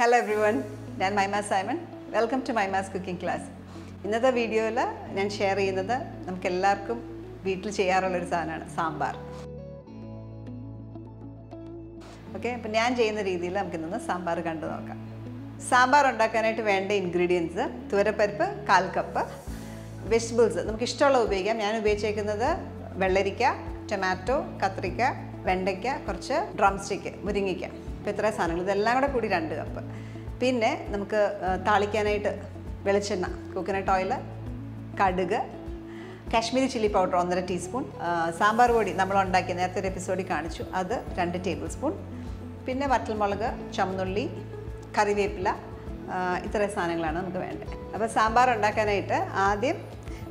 Hello everyone, ഞാൻ Maima Simon. Welcome to Maima's cooking class. ഇന്നത്തെ വീഡിയോയിൽ ഞാൻ ഷെയർ ചെയ്യുന്നത് നമുക്ക് എല്ലാവർക്കും വീട്ടിൽ ചെയ്യാറുള്ളൊരു സാധനമാണ് സാമ്പാർ. ഓക്കെ, അപ്പം ഞാൻ ചെയ്യുന്ന രീതിയിൽ നമുക്കിന്ന് സാമ്പാർ കണ്ടു നോക്കാം. സാമ്പാർ ഉണ്ടാക്കാനായിട്ട് വേണ്ട ഇൻഗ്രീഡിയൻസ്: തുവരപ്പരിപ്പ് 1/4 കപ്പ്, വെജിറ്റബിൾസ് നമുക്ക് ഇഷ്ടമുള്ള ഉപയോഗിക്കാം. ഞാൻ ഉപയോഗിച്ചേക്കുന്നത് വെള്ളരിക്ക, ടൊമാറ്റോ, കത്രിക്ക, വെണ്ടയ്ക്ക, കുറച്ച് ഡ്രം സ്റ്റിക്ക്, മുരിങ്ങയ്ക്ക. ഇപ്പോൾ ഇത്ര സാധനങ്ങൾ, ഇതെല്ലാം കൂടി 2 കപ്പ്. പിന്നെ നമുക്ക് താളിക്കാനായിട്ട് വെളിച്ചെണ്ണ, കോക്കനട്ട് ഓയിൽ, കടുക്, Kashmiri chilli powder 1.5 teaspoon, sambar പൊടി നമ്മൾ ഉണ്ടാക്കിയ നേരത്തെ ഒരു എപ്പിസോഡിൽ കാണിച്ചു അത് 2 ടേബിൾ സ്പൂൺ, പിന്നെ വറ്റൽമുളക്, ചുവന്നുള്ളി, കറിവേപ്പില, ഇത്രയും സാധനങ്ങളാണ് നമുക്ക് വേണ്ടത്. അപ്പോൾ സാമ്പാർ ഉണ്ടാക്കാനായിട്ട് ആദ്യം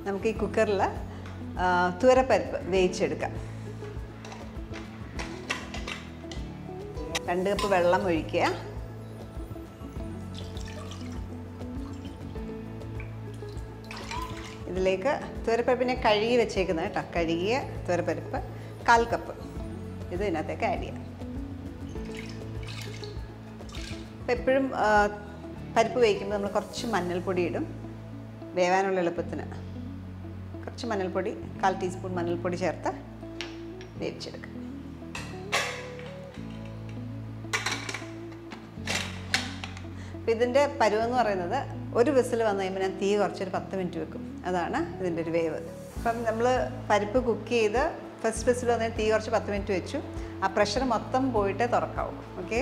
നമുക്ക് ഈ കുക്കറിൽ തുവരപ്പരിപ്പ് വേവിച്ചെടുക്കാം. 2 കപ്പ് വെള്ളം ഒഴിക്കുക. ഇതിലേക്ക് തുവരപ്പരിപ്പിനെ കഴുകി വെച്ചേക്കുന്നത് കേട്ടോ, കഴുകിയ തുവരപ്പരിപ്പ് 1/4 കപ്പ് ഇത് ഇതിനകത്തേക്ക് ആഡ് ചെയ്യാം. അപ്പോൾ എപ്പോഴും പരിപ്പ് വേവിക്കുമ്പോൾ നമ്മൾ കുറച്ച് മഞ്ഞൾപ്പൊടി ഇടും, വേവാനുള്ള എളുപ്പത്തിന്. കുറച്ച് മഞ്ഞൾപ്പൊടി, 1/4 ടീസ്പൂൺ മഞ്ഞൾപ്പൊടി ചേർത്ത് വേവിച്ചെടുക്കുക. അപ്പോൾ ഇതിൻ്റെ പരുവെന്ന് പറയുന്നത്, ഒരു വിസിൽ വന്നു കഴിയുമ്പോൾ ഞാൻ തീ കുറച്ചൊരു 10 മിനിറ്റ് വെക്കും. അതാണ് ഇതിൻ്റെ ഒരു വേവ്. അപ്പം നമ്മൾ പരിപ്പ് കുക്ക് ചെയ്ത് ഫസ്റ്റ് വിസിൽ വന്നാൽ തീ കുറച്ച് 10 മിനിറ്റ് വെച്ചു. ആ പ്രഷർ മൊത്തം പോയിട്ടേ തുറക്കാവൂ. ഓക്കെ,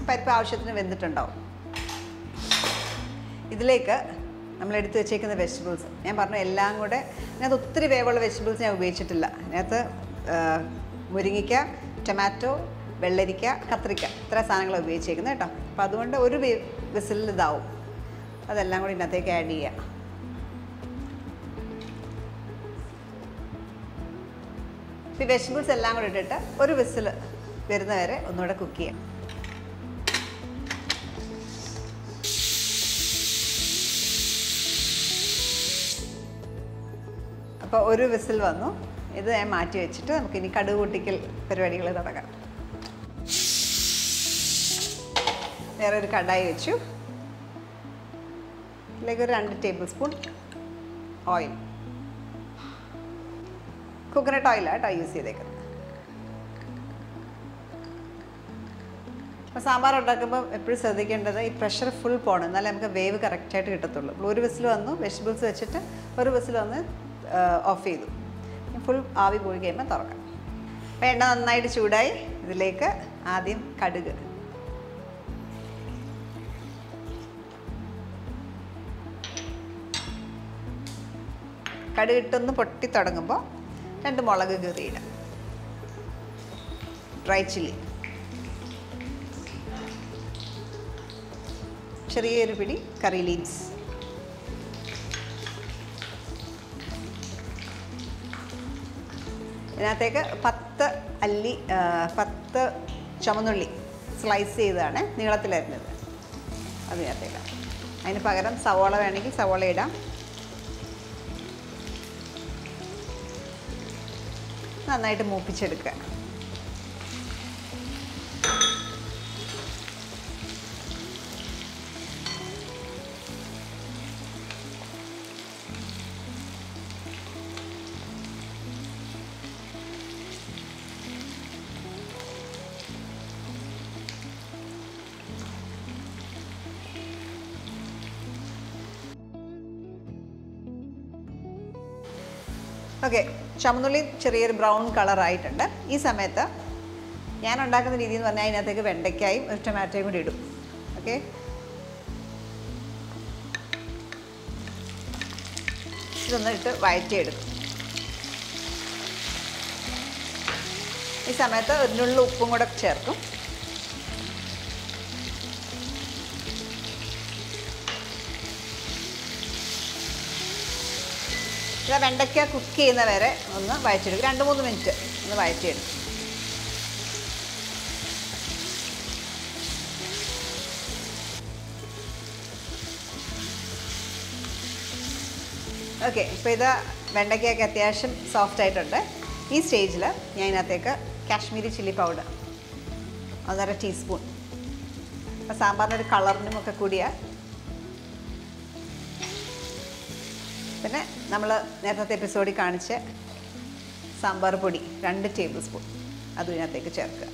പരിപ്പ് ആവശ്യത്തിന് വെന്തിട്ടുണ്ടാവും. ഇതിലേക്ക് നമ്മൾ എടുത്ത് വെച്ചേക്കുന്ന വെജിറ്റബിൾസ് ഞാൻ പറഞ്ഞു, എല്ലാം കൂടെ. ഇതിനകത്ത് ഒത്തിരി വേവുള്ള വെജിറ്റബിൾസ് ഞാൻ ഉപയോഗിച്ചിട്ടില്ല. ഇതിനകത്ത് മുരിങ്ങയ്ക്ക, ടൊമാറ്റോ, വെള്ളരിക്ക, കത്രിക്ക, ഇത്ര സാധനങ്ങളാണ് ഉപയോഗിച്ചേക്കുന്നത് കേട്ടോ. അപ്പോൾ അതുകൊണ്ട് ഒരു വിസിലിൽ ഇതാവും. അതെല്ലാം കൂടി ഇതിനകത്തേക്ക് ആഡ് ചെയ്യുക. ഈ വെജിറ്റബിൾസ് എല്ലാം കൂടി ഇട്ടിട്ട് ഒരു വിസിൽ വരുന്നവരെ ഒന്നുകൂടെ കുക്ക് ചെയ്യാം. അപ്പോൾ ഒരു വിസിൽ വന്നു. ഇത് ഞാൻ മാറ്റി വെച്ചിട്ട് നമുക്കിനി കടുക് പൊട്ടിക്കൽ പരിപാടികൾ തുടങ്ങാം. വേറെ ഒരു കടായി വെച്ചു. ഇതിലേക്ക് ഒരു 2 ടേബിൾ സ്പൂൺ ഓയിൽ, കോക്കനട്ട് ഓയിലാണ് കേട്ടോ യൂസ് ചെയ്തേക്കുന്നത്. അപ്പോൾ സാമ്പാർ ഉണ്ടാക്കുമ്പോൾ എപ്പോഴും ശ്രദ്ധിക്കേണ്ടത് ഈ പ്രഷർ ഫുൾ പോകണം, എന്നാലേ നമുക്ക് വേവ് കറക്റ്റായിട്ട് കിട്ടത്തുള്ളൂ. ഒരു വിസിൽ വന്നു, വെജിറ്റബിൾസ് വെച്ചിട്ട് ഒരു വിസിൽ വന്ന് ഓഫ് ചെയ്തു. ഫുൾ ആവി പോയി കഴിയുമ്പോൾ തുറക്കാം. അപ്പോൾ എണ്ണ നന്നായിട്ട് ചൂടായി. ഇതിലേക്ക് ആദ്യം കടുക്, കടുകിട്ടൊന്ന് പൊട്ടി തുടങ്ങുമ്പോൾ 2 മുളക് കീറിയിടാം, ഡ്രൈ ചില്ലി, ചെറിയൊരു പിടി കറി ലീവ്സ്, ഇതിനകത്തേക്ക് 10 ചുവന്നുള്ളി സ്ലൈസ് ചെയ്തതാണ് നീളത്തിലായിരുന്നത്, അതിനകത്തേക്ക്. അതിന് പകരം സവോള വേണമെങ്കിൽ സവോള ഇടാം. നന്നായിട്ട് മൂപ്പിച്ചെടുക്കുക. ഓക്കെ, ചുവന്നുള്ളി ചെറിയൊരു ബ്രൗൺ കളറായിട്ടുണ്ട്. ഈ സമയത്ത് ഞാൻ ഉണ്ടാക്കുന്ന രീതി എന്ന് പറഞ്ഞാൽ അതിനകത്തേക്ക് വെണ്ടയ്ക്കായും ഒരു ടൊമാറ്റോയും കൂടി ഇടും. ഓക്കെ, ഇതൊന്ന് ഇട്ട് വഴറ്റിയെടുക്കും. ഈ സമയത്ത് ഒരു നുള്ളു ഉപ്പും കൂടെ ചേർക്കും. വെണ്ടയ്ക്ക കുക്ക് ചെയ്യുന്ന വരെ ഒന്ന് വഴറ്റിയെടുക്കും. 2-3 മിനിറ്റ് ഒന്ന് വഴറ്റിയെടുക്കും. ഓക്കെ, ഇപ്പോൾ ഇത് വെണ്ടയ്ക്കൊക്കെ അത്യാവശ്യം സോഫ്റ്റ് ആയിട്ടുണ്ട്. ഈ സ്റ്റേജിൽ ഞാൻ ഇതിനകത്തേക്ക് കാശ്മീരി ചില്ലി പൗഡർ 1.5 ടീസ്പൂൺ. അപ്പോൾ സാമ്പാറിനൊരു കളറിനും ഒക്കെ കൂടിയ. പിന്നെ നമ്മൾ നേരത്തെ എപ്പിസോഡിൽ കാണിച്ച സാമ്പാർ പൊടി 2 ടേബിൾ സ്പൂൺ അതും ഇതിനകത്തേക്ക് ചേർക്കുക.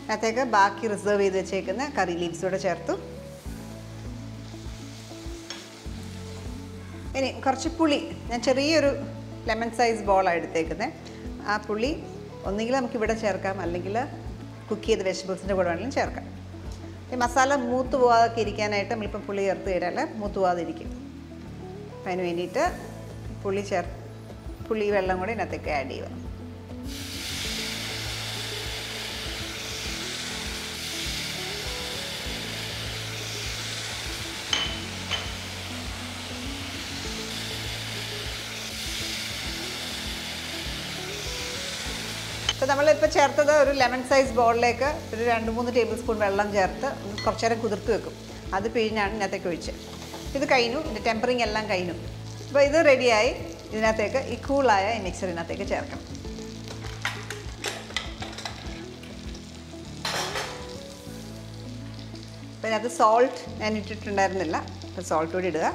അതിനകത്തേക്ക് ബാക്കി റിസർവ് ചെയ്ത് വെച്ചേക്കുന്ന കറി ലീവ്സ് കൂടെ ചേർത്തു. ഇനി കുറച്ച് പുളി, ഞാൻ ചെറിയൊരു ലെമൺ സൈസ് ബോളാണ് എടുത്തേക്കുന്നത്. ആ പുളി ഒന്നുകിൽ നമുക്കിവിടെ ചേർക്കാം, അല്ലെങ്കിൽ കുക്ക് ചെയ്ത വെജിറ്റബിൾസിൻ്റെ കൂടെ വേണമെങ്കിലും ചേർക്കാം. ഈ മസാല മൂത്ത് പോകാതൊക്കെ ഇരിക്കാനായിട്ട് നമ്മളിപ്പോൾ പുളി ചേർത്ത് കഴിഞ്ഞാൽ മൂത്ത് പോകാതിരിക്കും. അപ്പം അതിന് വേണ്ടിയിട്ട് പുളി വെള്ളം കൂടി ഇതിനകത്തേക്ക് ആഡ് ചെയ്യുക. അപ്പോൾ നമ്മളിപ്പോൾ ചേർത്തത് ഒരു ലെമൺ സൈസ് ബോളിലേക്ക് ഒരു 2-3 ടേബിൾ സ്പൂൺ വെള്ളം ചേർത്ത് കുറച്ച് നേരം കുതിർത്ത് വെക്കും. അത് പിഴിഞ്ഞാണ് ഇതിനകത്തേക്ക് ഒഴിച്ച്. ഇത് കഴിഞ്ഞു, ഇതിൻ്റെ ടെമ്പറിങ് എല്ലാം കഴിഞ്ഞു. അപ്പോൾ ഇത് റെഡിയായി. ഇതിനകത്തേക്ക് ഈ കൂളായ ഈ മിക്സർ ഇതിനകത്തേക്ക് ചേർക്കണം. അപ്പോൾ ഇതിനകത്ത് സോൾട്ട് ഞാൻ ഇട്ടിട്ടുണ്ടായിരുന്നില്ല, അപ്പോൾ സോൾട്ട് കൂടി ഇടുക.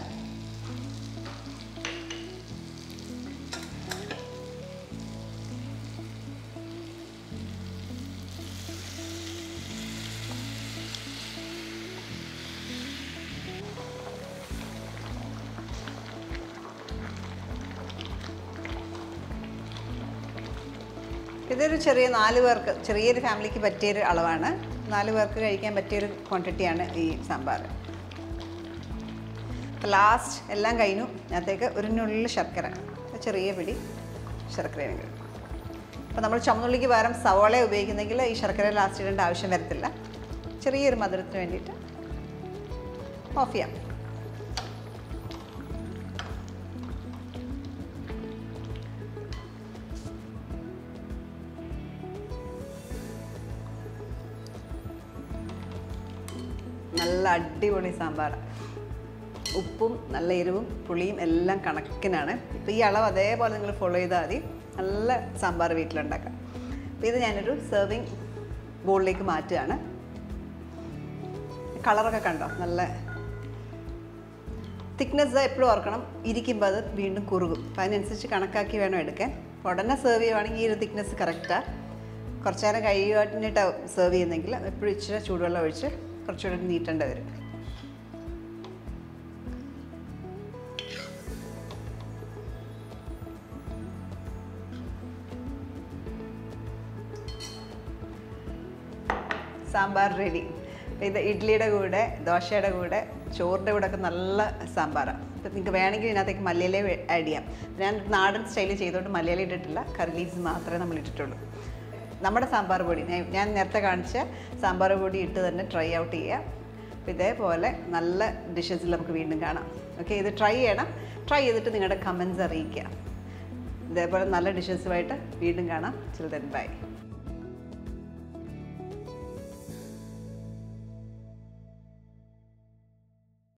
ഇതൊരു ചെറിയൊരു ഫാമിലിക്ക് പറ്റിയൊരു അളവാണ്. 4 പേർക്ക് കഴിക്കാൻ പറ്റിയൊരു ക്വാണ്ടിറ്റിയാണ് ഈ സാമ്പാർ. അപ്പോൾ ലാസ്റ്റ് എല്ലാം കഴിഞ്ഞു. അതിനകത്തേക്ക് ഒരു നുള്ളിൽ ശർക്കര, ചെറിയ പിടി ശർക്കരയാണെങ്കിൽ. അപ്പോൾ നമ്മൾ ചുമന്നുള്ളിക്ക് പകരം സവാള ഉപയോഗിക്കുന്നെങ്കിൽ ഈ ശർക്കര ലാസ്റ്റ് ഇടേണ്ട ആവശ്യം വരത്തില്ല. ചെറിയൊരു മധുരത്തിന് വേണ്ടിയിട്ട് ഓഫ് ചെയ്യാം. നല്ല അടിപൊളി സാമ്പാർ. ഉപ്പും നല്ല എരിവും പുളിയും എല്ലാം കണക്കിനാണ്. ഇപ്പോൾ ഈ അളവ് അതേപോലെ നിങ്ങൾ ഫോളോ ചെയ്താൽ മതി. നല്ല സാമ്പാർ വീട്ടിലുണ്ടാക്കാം. അപ്പോൾ ഇത് ഞാനൊരു സെർവിങ് ബോളിലേക്ക് മാറ്റുകയാണ്. കളറൊക്കെ കണ്ടോ? നല്ല തിക്നെസ് എപ്പോഴും ഓർക്കണം, ഇരിക്കുമ്പോൾ അത് വീണ്ടും കുറുകും. അപ്പോൾ അതിനനുസരിച്ച് കണക്കാക്കി വേണം എടുക്കാൻ. ഉടനെ സെർവ് ചെയ്യുവാണെങ്കിൽ ഈ ഒരു തിക്നെസ് കറക്റ്റാണ്. കുറച്ച് നേരം കഴിഞ്ഞിട്ട് സെർവ് ചെയ്യുന്നെങ്കിൽ എപ്പോഴും ഇച്ചിരി ചൂടുവെള്ളം ഒഴിച്ച് കുറച്ചുകൂടെ നീട്ടേണ്ടി വരും. സാമ്പാർ റെഡി. ഇത് ഇഡ്ഡലിയുടെ കൂടെ, ദോശയുടെ കൂടെ, ചോറിൻ്റെ കൂടെ ഒക്കെ നല്ല സാമ്പാറാണ്. അപ്പോൾ നിങ്ങൾക്ക് വേണമെങ്കിൽ ഇതിനകത്തേക്ക് മല്ലിയില ആഡ് ചെയ്യാം. ഞാൻ നാടൻ സ്റ്റൈലിൽ ചെയ്തുകൊണ്ട് മല്ലിയില ഇട്ടിട്ടില്ല, കറി ലീവ്സ് മാത്രമേ നമ്മൾ ഇട്ടിട്ടുള്ളൂ. നമ്മുടെ സാമ്പാർ പൊടി ഞാൻ നേരത്തെ കാണിച്ച സാമ്പാർ പൊടി ഇട്ട് തന്നെ ട്രൈ ഔട്ട് ചെയ്യുക. അപ്പോൾ ഇതേപോലെ നല്ല ഡിഷസിൽ നമുക്ക് വീണ്ടും കാണാം. ഓക്കെ, ഇത് ട്രൈ ചെയ്യണം. ട്രൈ ചെയ്തിട്ട് നിങ്ങളുടെ കമൻസ് അറിയിക്കുക. ഇതേപോലെ നല്ല ഡിഷസുമായിട്ട് വീണ്ടും കാണാം. ചിൽ ദെൻ ബൈ.